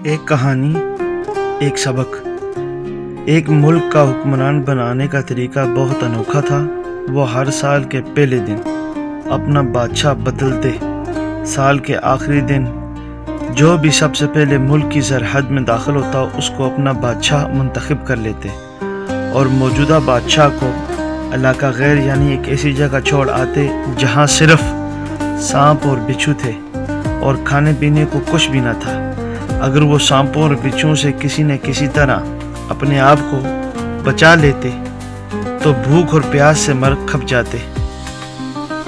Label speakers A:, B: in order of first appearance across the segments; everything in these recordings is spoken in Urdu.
A: ایک کہانی، ایک سبق۔ ایک ملک کا حکمران بنانے کا طریقہ بہت انوکھا تھا۔ وہ ہر سال کے پہلے دن اپنا بادشاہ بدلتے۔ سال کے آخری دن جو بھی سب سے پہلے ملک کی سرحد میں داخل ہوتا اس کو اپنا بادشاہ منتخب کر لیتے اور موجودہ بادشاہ کو علاقہ غیر یعنی ایک ایسی جگہ چھوڑ آتے جہاں صرف سانپ اور بچھو تھے اور کھانے پینے کو کچھ بھی نہ تھا۔ اگر وہ سانپوں اور بچھوؤں سے کسی نہ کسی طرح اپنے آپ کو بچا لیتے تو بھوک اور پیاس سے مر کھپ جاتے۔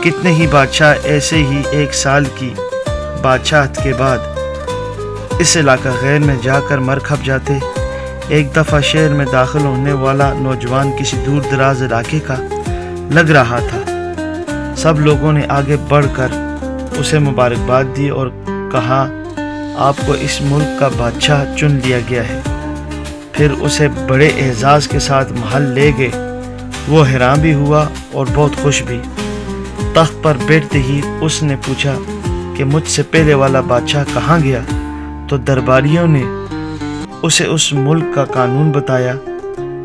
A: کتنے ہی بادشاہ ایسے ہی ایک سال کی بادشاہت کے بعد اس علاقہ غیر میں جا کر مر کھپ جاتے۔ ایک دفعہ شہر میں داخل ہونے والا نوجوان کسی دور دراز علاقے کا لگ رہا تھا۔ سب لوگوں نے آگے بڑھ کر اسے مبارکباد دی اور کہا، آپ کو اس ملک کا بادشاہ چن لیا گیا ہے۔ پھر اسے بڑے اعزاز کے ساتھ محل لے گئے۔ وہ حیران بھی ہوا اور بہت خوش بھی۔ تخت پر بیٹھتے ہی اس نے پوچھا کہ مجھ سے پہلے والا بادشاہ کہاں گیا؟ تو درباریوں نے اسے اس ملک کا قانون بتایا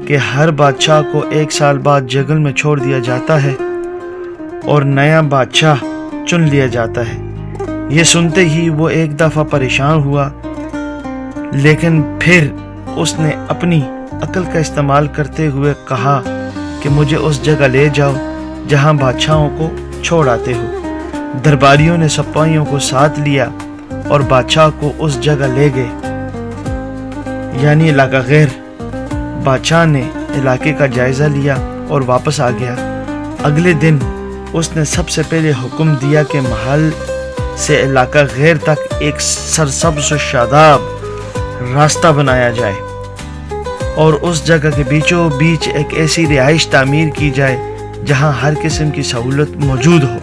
A: کہ ہر بادشاہ کو 1 سال بعد جنگل میں چھوڑ دیا جاتا ہے اور نیا بادشاہ چن لیا جاتا ہے۔ یہ سنتے ہی وہ ایک دفعہ پریشان ہوا، لیکن پھر اس نے اپنی عقل کا استعمال کرتے ہوئے کہا کہ مجھے اس جگہ لے جاؤ جہاں بادشاہوں کو چھوڑ آتے ہو۔ درباریوں نے سپاہیوں کو ساتھ لیا اور بادشاہ کو اس جگہ لے گئے یعنی علاقہ غیر۔ بادشاہ نے علاقے کا جائزہ لیا اور واپس آ گیا۔ اگلے دن اس نے سب سے پہلے حکم دیا کہ محل سے علاقہ غیر تک ایک سرسبز و شاداب راستہ بنایا جائے اور اس جگہ کے بیچوں بیچ ایک ایسی رہائش تعمیر کی جائے جہاں ہر قسم کی سہولت موجود ہو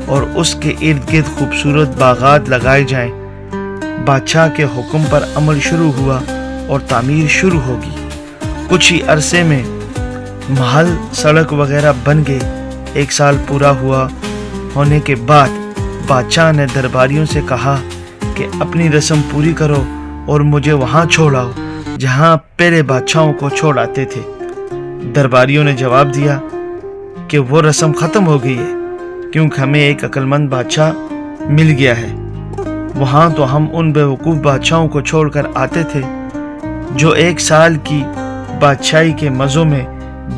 A: اور اس کے ارد گرد خوبصورت باغات لگائے جائیں۔ بادشاہ کے حکم پر عمل شروع ہوا اور تعمیر شروع ہوگی۔ کچھ ہی عرصے میں محل، سڑک وغیرہ بن گئے۔ 1 سال پورا ہونے کے بعد بادشاہ نے درباریوں سے کہا کہ اپنی رسم پوری کرو اور مجھے وہاں چھوڑ آؤ جہاں پہلے بادشاہوں کو چھوڑ آتے تھے۔ درباریوں نے جواب دیا کہ وہ رسم ختم ہو گئی ہے کیونکہ ہمیں ایک عقل مند بادشاہ مل گیا ہے۔ وہاں تو ہم ان بیوقوف بادشاہوں کو چھوڑ کر آتے تھے جو 1 سال کی بادشاہی کے مزوں میں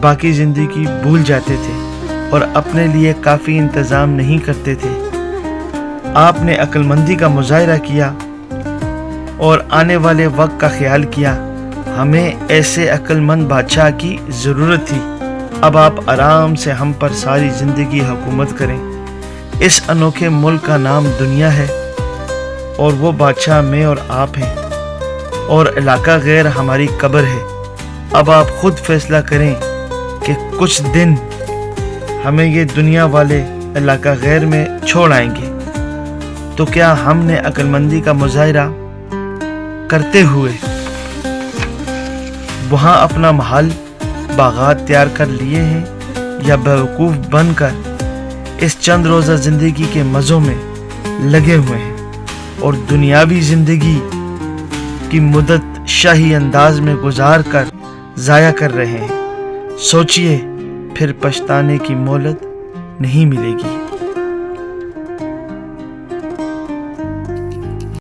A: باقی زندگی بھول جاتے تھے اور اپنے لیے کافی انتظام نہیں کرتے تھے۔ آپ نے عقل مندی کا مظاہرہ کیا اور آنے والے وقت کا خیال کیا۔ ہمیں ایسے عقل مند بادشاہ کی ضرورت تھی۔ اب آپ آرام سے ہم پر ساری زندگی حکومت کریں۔ اس انوکھے ملک کا نام دنیا ہے اور وہ بادشاہ میں اور آپ ہیں اور علاقہ غیر ہماری قبر ہے۔ اب آپ خود فیصلہ کریں کہ کچھ دن ہمیں یہ دنیا والے علاقہ غیر میں چھوڑ آئیں گے تو کیا ہم نے عقل مندی کا مظاہرہ کرتے ہوئے وہاں اپنا محل، باغات تیار کر لیے ہیں یا بیوقوف بن کر اس چند روزہ زندگی کے مزوں میں لگے ہوئے ہیں اور دنیاوی زندگی کی مدت شاہی انداز میں گزار کر ضائع کر رہے ہیں؟ سوچئے، پھر پچھتانے کی مہلت نہیں ملے گی۔